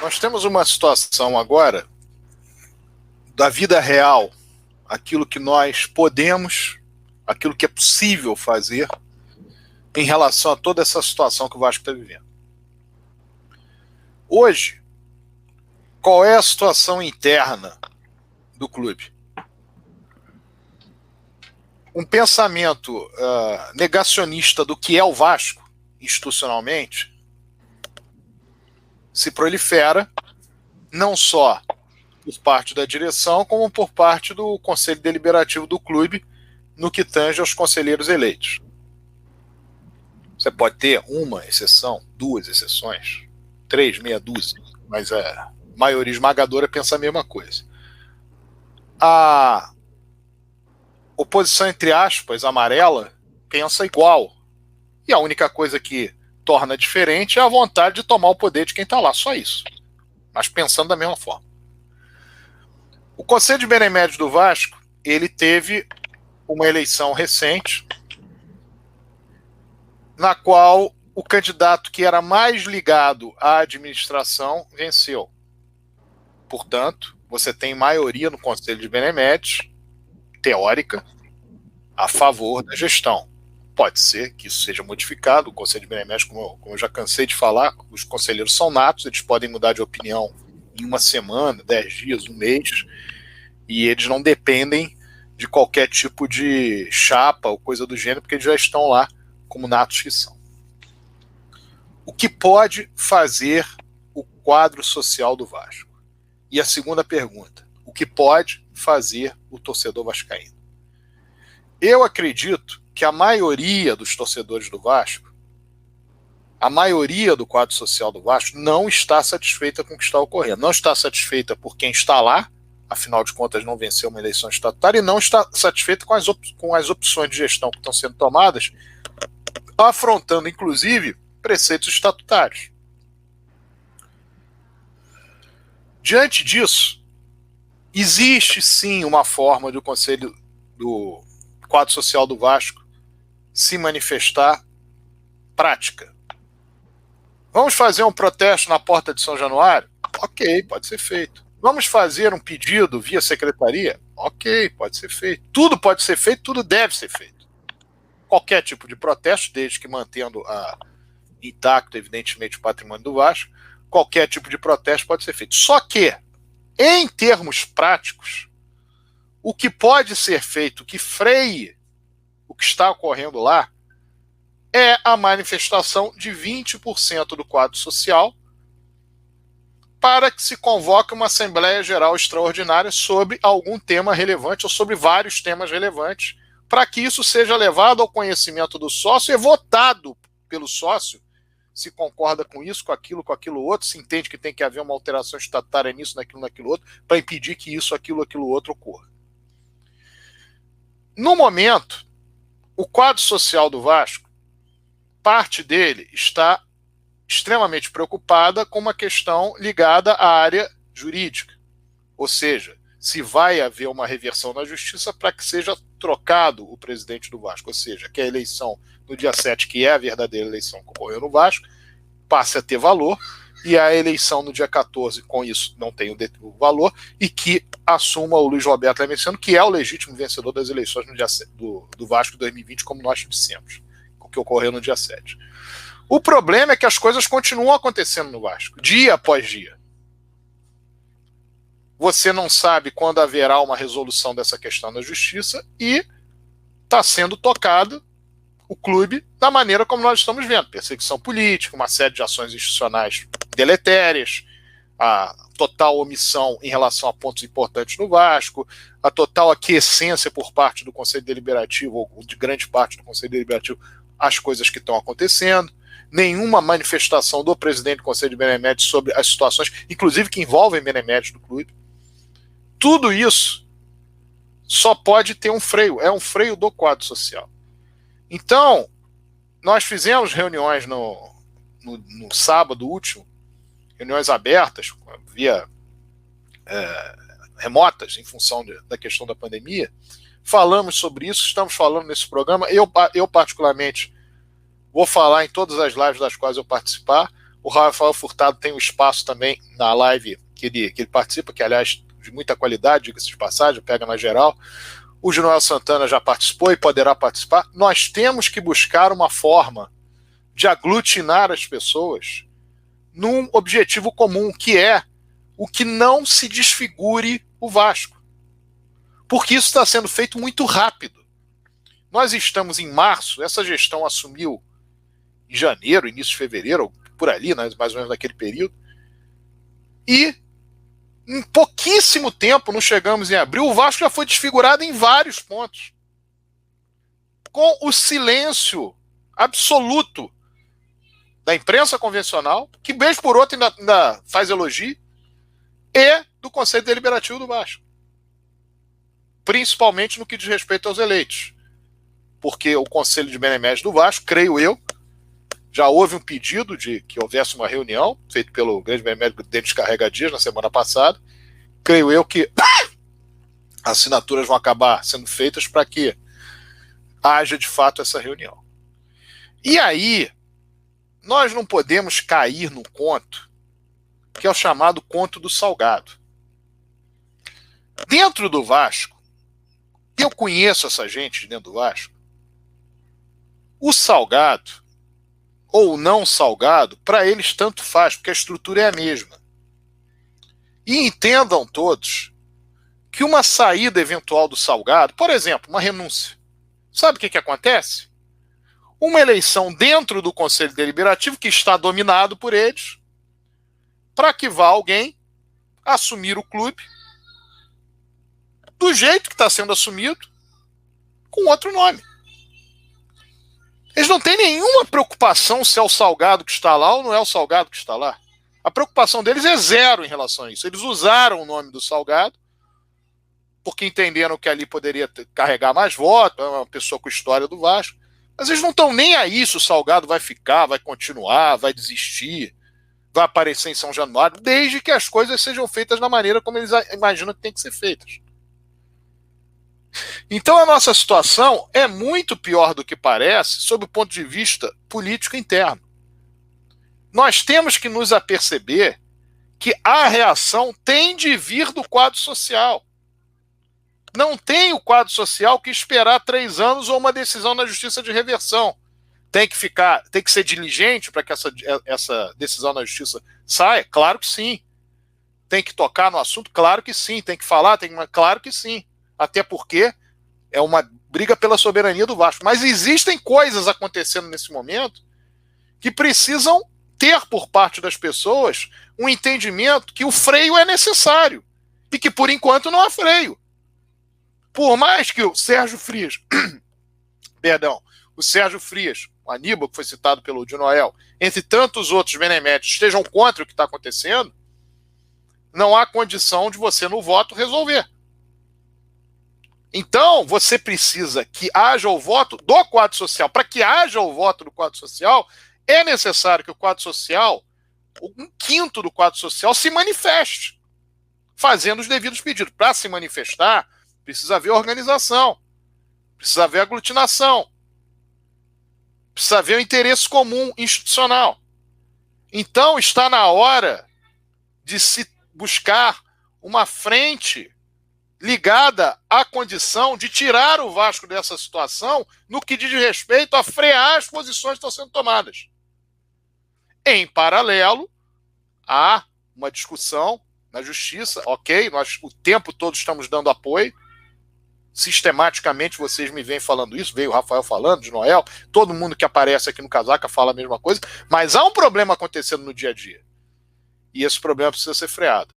Nós temos uma situação agora da vida real, aquilo que nós podemos, aquilo que é possível fazer em relação a toda essa situação que o Vasco está vivendo. Hoje, qual é a situação interna do clube? Um pensamento negacionista do que é o Vasco, institucionalmente, se prolifera, não só por parte da direção, como por parte do Conselho Deliberativo do clube, no que tange aos conselheiros eleitos. Você pode ter uma exceção, duas exceções, 3, meia dúzia, mas a maioria esmagadora pensa a mesma coisa. A oposição, entre aspas, amarela, pensa igual. E a única coisa que torna diferente é a vontade de tomar o poder de quem está lá, só isso. Mas pensando da mesma forma. O Conselho de Beneméritos do Vasco, ele teve uma eleição recente, na qual o candidato que era mais ligado à administração venceu. Portanto, você tem maioria no Conselho de Beneméritos, teórica, a favor da gestão. Pode ser que isso seja modificado. O Conselho de Beneméritos, como eu já cansei de falar, os conselheiros são natos, eles podem mudar de opinião em uma semana, 10 dias, um mês, e eles não dependem de qualquer tipo de chapa ou coisa do gênero, porque eles já estão lá como natos que são. O que pode fazer o quadro social do Vasco? E a segunda pergunta, o que pode fazer o torcedor vascaíno? Eu acredito que a maioria dos torcedores do Vasco, a maioria do quadro social do Vasco, não está satisfeita com o que está ocorrendo. Não está satisfeita por quem está lá, afinal de contas não venceu uma eleição estatutária, e não está satisfeita com as opções de gestão que estão sendo tomadas, afrontando, inclusive, preceitos estatutários. Diante disso, existe sim uma forma do Conselho do quadro social do Vasco se manifestar prática. Vamos fazer um protesto na porta de São Januário? Ok, pode ser feito. Vamos fazer um pedido via secretaria? Ok, pode ser feito. Tudo pode ser feito, tudo deve ser feito. Qualquer tipo de protesto, desde que mantendo intacto, evidentemente, o patrimônio do Vasco, qualquer tipo de protesto pode ser feito. Só que, em termos práticos, o que pode ser feito, que freie o que está ocorrendo lá, é a manifestação de 20% do quadro social para que se convoque uma Assembleia Geral Extraordinária sobre algum tema relevante ou sobre vários temas relevantes, para que isso seja levado ao conhecimento do sócio e votado pelo sócio, se concorda com isso, com aquilo outro, se entende que tem que haver uma alteração estatutária nisso, naquilo outro, para impedir que isso, aquilo outro ocorra. No momento, o quadro social do Vasco, parte dele está extremamente preocupada com uma questão ligada à área jurídica. Ou seja, se vai haver uma reversão na justiça para que seja trocado o presidente do Vasco. Ou seja, que a eleição no dia 7, que é a verdadeira eleição que ocorreu no Vasco, passe a ter valor, e a eleição no dia 14, com isso, não tem o valor, e que assuma o Luiz Roberto Lamenciano, que é o legítimo vencedor das eleições no dia do Vasco 2020, como nós dissemos, o que ocorreu no dia 7. O problema é que as coisas continuam acontecendo no Vasco, dia após dia. Você não sabe quando haverá uma resolução dessa questão na justiça e está sendo tocado o clube da maneira como nós estamos vendo. Perseguição política, uma série de ações institucionais deletérias, a total omissão em relação a pontos importantes no Vasco, a total aquiescência por parte do Conselho Deliberativo, ou de grande parte do Conselho Deliberativo, às coisas que estão acontecendo, nenhuma manifestação do presidente do Conselho de Beneméritos sobre as situações, inclusive que envolvem beneméritos do clube. Tudo isso só pode ter um freio, é um freio do quadro social. Então, nós fizemos reuniões no sábado último, reuniões abertas, via remotas, em função da questão da pandemia. Falamos sobre isso, estamos falando nesse programa. Eu particularmente, vou falar em todas as lives das quais eu participar. O Rafael Furtado tem um espaço também na live que ele participa, que aliás de muita qualidade, diga-se de passagem, pega na geral. O Joel Santana já participou e poderá participar. Nós temos que buscar uma forma de aglutinar as pessoas num objetivo comum, que é o que não se desfigure o Vasco. Porque isso está sendo feito muito rápido. Nós estamos em março, essa gestão assumiu em janeiro, início de fevereiro, por ali, né, mais ou menos naquele período, e em pouquíssimo tempo, não chegamos em abril, o Vasco já foi desfigurado em vários pontos. Com o silêncio absoluto da imprensa convencional, que vez por outra ainda faz elogio, e do Conselho Deliberativo do Vasco. Principalmente no que diz respeito aos eleitos. Porque o Conselho de Benemérito do Vasco, creio eu, já houve um pedido de que houvesse uma reunião, feito pelo grande benemérito Denis Carrega Dias na semana passada. Creio eu que assinaturas vão acabar sendo feitas para que haja de fato essa reunião. E aí, nós não podemos cair no conto, que é o chamado conto do salgado. Dentro do Vasco, eu conheço essa gente dentro do Vasco, o salgado ou não salgado, para eles tanto faz, porque a estrutura é a mesma. E entendam todos que uma saída eventual do salgado, por exemplo, uma renúncia, sabe o que acontece? Uma eleição dentro do Conselho Deliberativo, que está dominado por eles, para que vá alguém assumir o clube do jeito que está sendo assumido, com outro nome. Eles não têm nenhuma preocupação se é o salgado que está lá ou não é o salgado que está lá. A preocupação deles é zero em relação a isso. Eles usaram o nome do salgado porque entenderam que ali poderia carregar mais votos, é uma pessoa com história do Vasco, mas eles não estão nem aí se o salgado vai ficar, vai continuar, vai desistir, vai aparecer em São Januário, desde que as coisas sejam feitas da maneira como eles imaginam que tem que ser feitas. Então a nossa situação é muito pior do que parece sob o ponto de vista político interno. Nós temos que nos aperceber que a reação tem de vir do quadro social. Não tem o quadro social que esperar 3 anos ou uma decisão na justiça de reversão. Tem que ser diligente para que essa decisão na justiça saia? Claro que sim. Tem que tocar no assunto? Claro que sim. Tem que falar? Claro que sim. Até porque é uma briga pela soberania do Vasco. Mas existem coisas acontecendo nesse momento que precisam ter por parte das pessoas um entendimento que o freio é necessário e que por enquanto não há freio. Por mais que o Sérgio Frias, o Aníbal, que foi citado pelo Di Noel, entre tantos outros beneméritos, estejam contra o que está acontecendo, não há condição de você no voto resolver. Então, você precisa que haja o voto do quadro social. Para que haja o voto do quadro social, é necessário que o quadro social, 1/5 do quadro social, se manifeste, fazendo os devidos pedidos. Para se manifestar, precisa haver organização, precisa haver aglutinação, precisa haver um interesse comum institucional. Então, está na hora de se buscar uma frente ligada à condição de tirar o Vasco dessa situação no que diz respeito a frear as posições que estão sendo tomadas. Em paralelo, há uma discussão na justiça, ok, nós o tempo todo estamos dando apoio, sistematicamente vocês me vêm falando isso, veio o Rafael falando, de Noel, todo mundo que aparece aqui no Casaca fala a mesma coisa, mas há um problema acontecendo no dia a dia. E esse problema precisa ser freado.